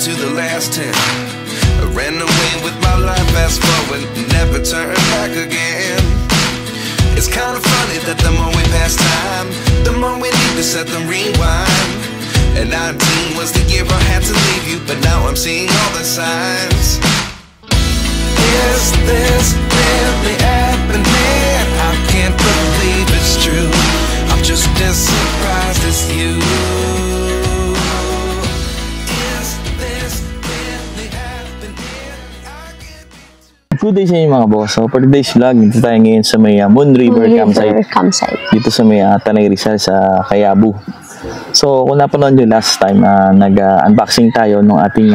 to the last 10. I ran away with my life, fast forward, never turn back again. It's kind of funny that the more we pass time, the more we need to set the rewind. And 19 was the year I had to leave you, but now I'm seeing all the signs. Is this really happening? I can't believe it's true. I'm just as surprised as you. Good day sa inyo mga boss. So for today's vlog, dito tayo ngayon sa may Moon River campsite. Dito sa may Tanay Rizal sa Kayabu. So kung napanood nyo last time, nag-unboxing tayo ng ating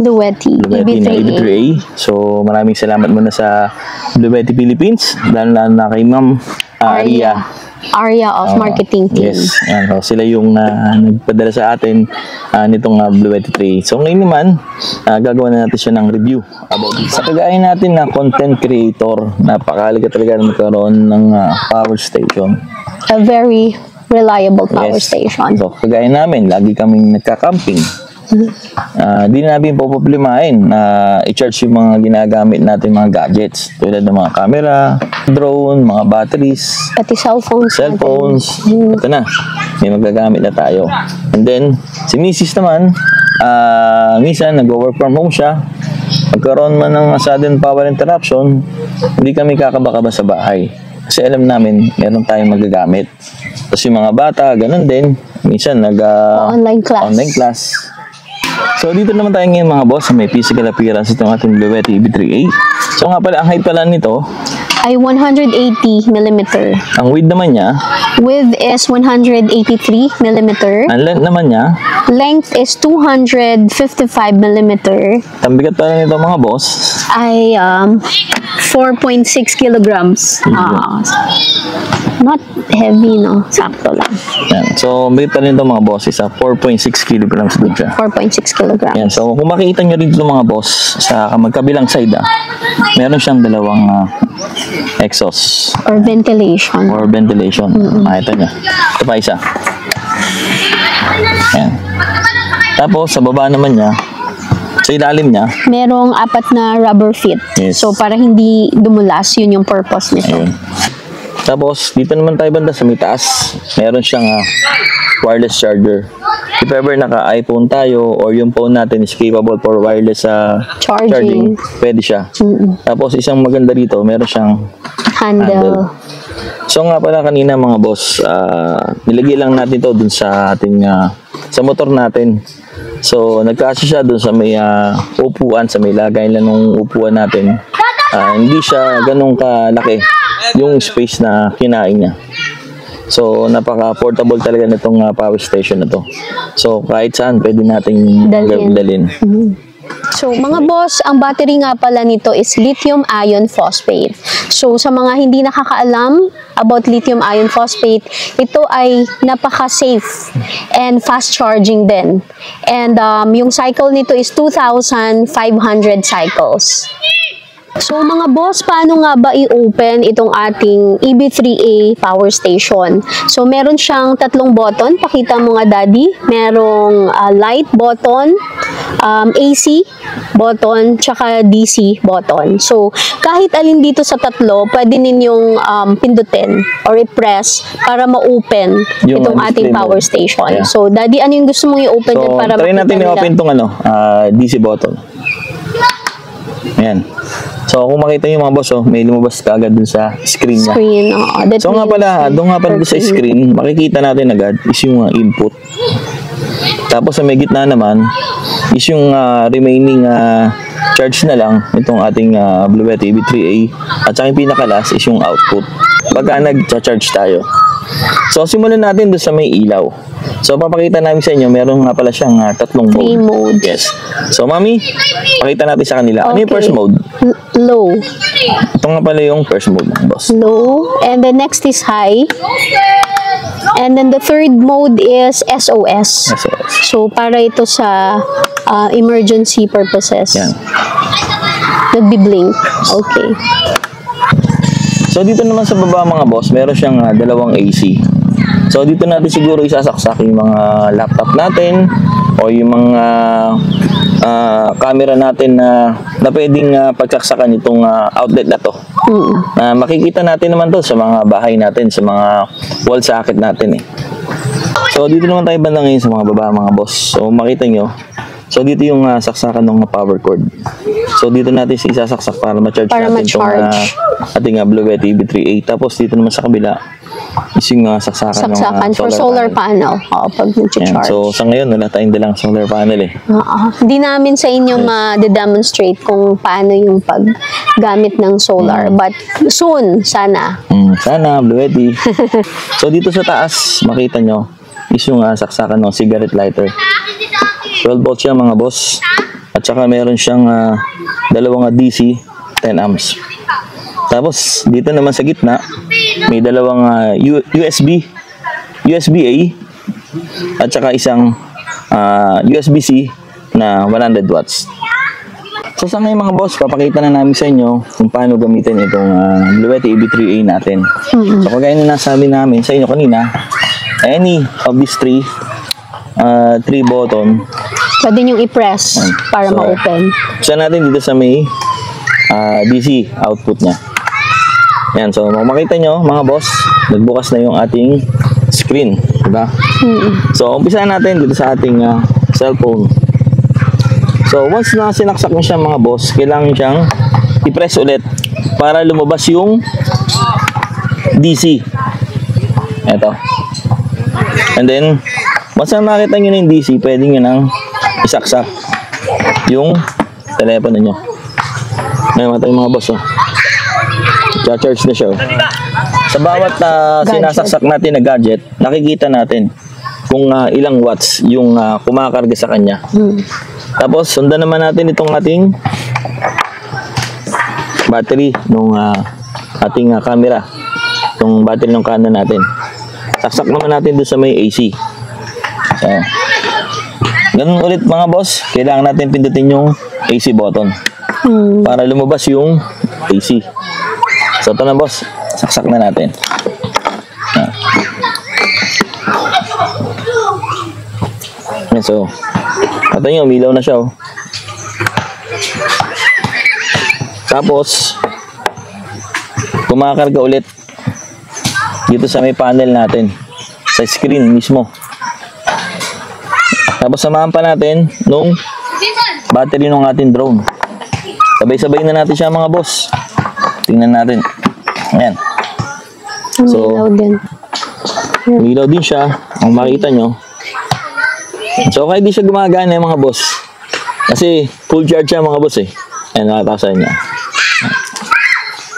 Blue Yeti EB3A. So maraming salamat muna sa Blue Yeti Philippines, lalo na kay Ma'am Arya of marketing team. Yes, yan. So, sila yung nagpadala sa atin nitong Blue Yeti 3. So ngayon naman, gagawa na natin siya ng review about it. Sa kagaya natin na content creator, napakahalaga talaga na magkaroon ng power station. A very reliable power station. So kagaya namin, lagi kaming nagka-camping. Di na namin poproblemahin na i-charge yung mga ginagamit natin mga gadgets tulad ng mga camera, drone, mga batteries, pati cellphones. Ito na, may magagamit na tayo. And then si Mrs. naman, minsan nag-work from home siya, magkaroon man ng sudden power interruption, hindi kami kakaba-kaba sa bahay kasi alam namin meron tayong magagamit. Tapos yung mga bata, ganun din, minsan online class. So dito naman tayo ngayon mga boss, may physical appearance itong ating Blue Yeti EB3A. So nga pala, ang height pala nito ay 180mm. Ang width naman niya, width is 183mm. Ang length naman niya, length is 255mm. Ang bigat pala nito mga boss ay 4.6 kilograms. Not heavy, no? Sakto lang. Yan. So, ang bigat pala nito mga boss is 4.6 kilograms din siya. 4.6 kilograms. Yan. So, kung makikita nyo rin ito mga boss, sa magkabilang side, meron siyang dalawang exhaust. Or ventilation. Makita nyo. Ito pa isa. Yan. Tapos, sa baba naman niya, sa ilalim niya, merong 4 na rubber feet. Yes. So, para hindi dumulas, yun yung purpose nito. Ayun. Tapos, dito naman tayo banda sa may taas, meron siyang wireless charger. If ever naka-iPhone tayo or yung phone natin is capable for wireless charging, pwede siya. Tapos, isang maganda dito, meron siyang handle. So nga pala kanina mga boss, nilagay lang natin to dun sa ating sa motor natin. So nagkasya siya dun sa may upuan, sa may lagay lang ng upuan natin. Hindi siya ganun kalaki yung space na kinain niya. So napaka-portable talaga nitong power station na to. So kahit saan pwede nating dalhin. So mga boss, ang battery nga pala nito is lithium iron phosphate. So sa mga hindi nakakaalam about lithium iron phosphate, ito ay napaka-safe and fast charging din. And yung cycle nito is 2,500 cycles. So mga boss, paano nga ba i-open itong ating EB3A power station? So meron siyang 3 button, pakita mo nga daddy. Merong light button, AC button, tsaka DC button. So kahit alin dito sa 3, pwede ninyong pindutin or i-press para ma-open itong ating power station. Yeah. So daddy, ano yung gusto mong i-open dyan para makita nila? So try natin i-open itong DC button. Ayan. So, kung makita nyo mga boss, may lumabas ka agad dun sa screen niya. So, nga pala, doon nga pala sa screen, makikita natin agad is yung input. Tapos, sa may gitna naman, is yung remaining charge na lang itong ating Blue Yeti EB3A. At saka yung pinaka-last is yung output. Pagka nag-charge tayo. So, simulan natin doon sa may ilaw. So, papakita namin sa inyo, meron nga pala siyang 3 mode. 3 modes. Yes. So, mami, pakita natin sa kanila. Okay. Ano yung first mode? Low. Ito nga pala yung first mode, boss. Low. And the next is high. And then the third mode is SOS. So, para ito sa emergency purposes. Yan. Nagbi-blink. Okay. So, dito naman sa baba mga boss, meron siyang 2 AC. So, dito natin siguro isasaksak yung mga laptop natin o yung mga camera natin na pwedeng pagsaksakan itong outlet na to. Makikita natin naman to sa mga bahay natin, sa mga wall socket natin eh. So dito naman tayo banda ngayon sa mga baba mga boss. So makita nyo, so dito yung saksakan ng power cord. So dito natin isasaksak para ma-charge natin itong ating Blue Yeti EB3A. Tapos dito naman sa kabila is yung saksakan ng for solar panel. Oo, pag nag-charge. So sa ngayon wala tayong dalang solar panel eh. Hindi namin sa inyo ma-demonstrate kung paano yung paggamit ng solar. But soon, sana. Sana, Blue Yeti. So dito sa taas, makita nyo is yung saksakan ng cigarette lighter. 12 volts yan mga boss. At saka meron siyang dalawang DC 10 amps. Tapos dito naman sa gitna may dalawang USB-A at saka isang USB-C na 100 watts. So sa ngayon mga boss, papakita na namin sa inyo kung paano gamitin itong Blue Yeti EB3A natin. So kagaya na nasabi namin sa inyo kanina, any of these three button pwede nyo i-press para ma-open. Siya natin dito sa may DC output niya. Yan, so makita nyo mga boss, nagbukas na yung ating screen, diba? So umpisa natin dito sa ating cellphone. So once na sinaksak mo siya mga boss, kailangan siyang i-press ulit para lumabas yung DC. Ito. And then once na makita nyo na yung DC, pwede nyo nang isaksak yung telepono nyo. Ngayon matay mga boss, oh. Charge na siya, oh. Sa bawat sinasaksak natin na gadget, nakikita natin kung ilang watts yung kumakarga sa kanya. Tapos sundan naman natin itong ating battery nung ating camera, itong battery ng Canon natin. Saksak naman natin doon sa may AC. So ganun ulit mga boss, kailangan natin pindutin yung AC button para lumabas yung AC. So ito na boss, saksak na natin. Yan, so ito nyo, umilaw na siya, oh. Tapos kumakarga ulit dito sa may panel natin, sa screen mismo. Tapos samahan pa natin nung battery ng ating drone. Sabay-sabay na natin siya mga boss. Tingnan natin. Ayan. So, umilaw din siya. Ang makita nyo. So, kaya di siya gumagana mga boss. Kasi full charge siya mga boss eh. Ayan, nakatasan niya.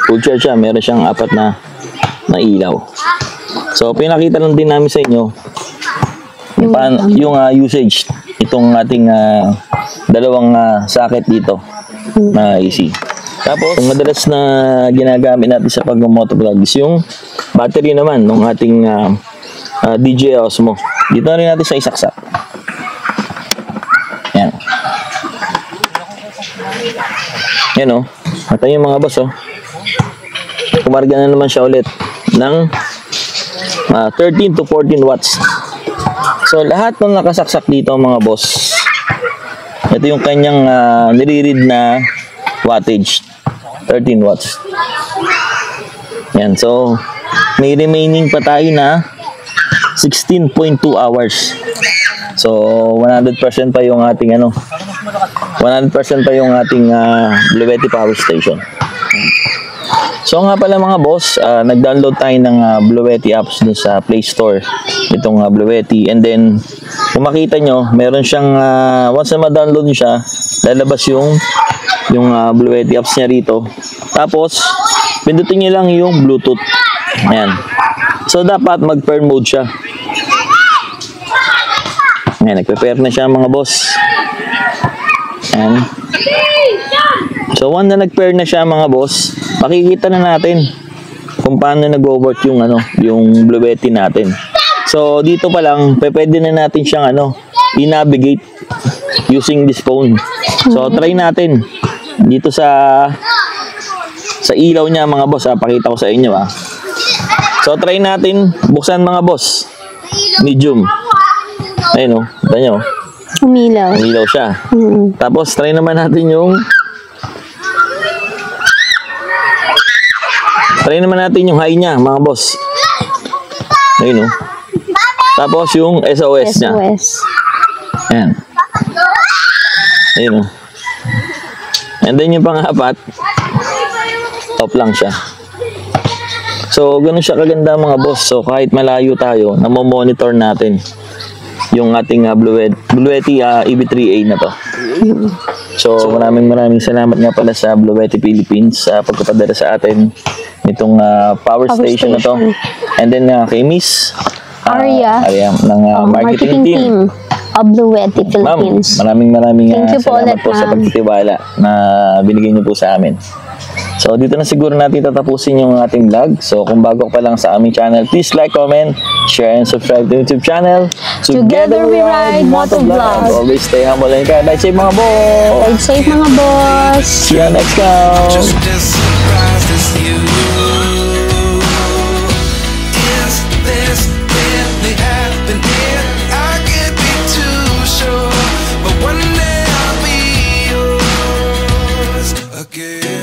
Full charge siya. Meron siyang 4 na ilaw. So, pinakita lang din namin sa inyo yung usage itong ating dalawang socket dito na AC. Tapos, ang madalas na ginagamit natin sa pag-motovlog is yung battery naman ng ating DJI Osmo. Dito na rin natin sa isaksak. Yan. Yan, oh. At yung mga boss, oh. Kumarga na naman siya ulit ng 13 to 14 watts. So, lahat ng nakasaksak dito mga boss, ito yung kanyang nire-read na wattage. 13 watts. Yan. So, may remaining pa tayo na 16.2 hours. So, 100% pa yung ating 100% pa yung ating Blue Yeti power station. So nga pala mga boss, nag-download tayo ng Blue Yeti apps dun sa Play Store, itong Blue Yeti. And then, kung makita nyo, meron siyang, once na ma-download nyo siya, lalabas yung Blue Yeti apps niya rito. Tapos, pindutin nyo lang yung Bluetooth. Ayan. So, dapat mag-pair mode siya. Ayan, nagpe-pair na siya mga boss. Ayan. So, once na nag-pair na siya mga boss, makikita na natin kung paano nag-work yung yung Blue Yeti natin. So dito pa lang pwede na natin siyang i-navigate using this phone. So try natin dito sa ilaw niya mga boss, pakita ko sa inyo . So try natin buksan mga boss. Medium. Ayun oh, ito nyo. Umilaw. Umilaw siya. Mm. Tapos, try naman natin yung high niya, mga boss. Ayun, oh. Tapos, yung SOS niya. SOS. Ayan. Ayun, oh. And then, yung pang-apat, off lang siya. So, ganun siya kaganda, mga boss. So, kahit malayo tayo, namomonitor natin yung ating Bluetti EV3A na to. So, maraming salamat nga pala sa Bluetti Philippines sa pagpapadala sa atin nitong power station na to. And then, kay Miss Arya ng marketing team of Bluetti Philippines. Ma'am, maraming Thank you po salamat ulit, po sa ma'am. pagtitiwala na binigay niyo po sa amin. So, dito na siguro natin tatapusin yung ating vlog. So, kung bago ka pa lang sa aming channel, please like, comment, share, and subscribe to YouTube channel. Together we ride Motovlog. Always stay humble and kind. Ride safe, mga boss! Ride safe, mga boss! See you next time! Just as surprised as you. Is this really happening? I can't be too sure, but one day I'll be yours again.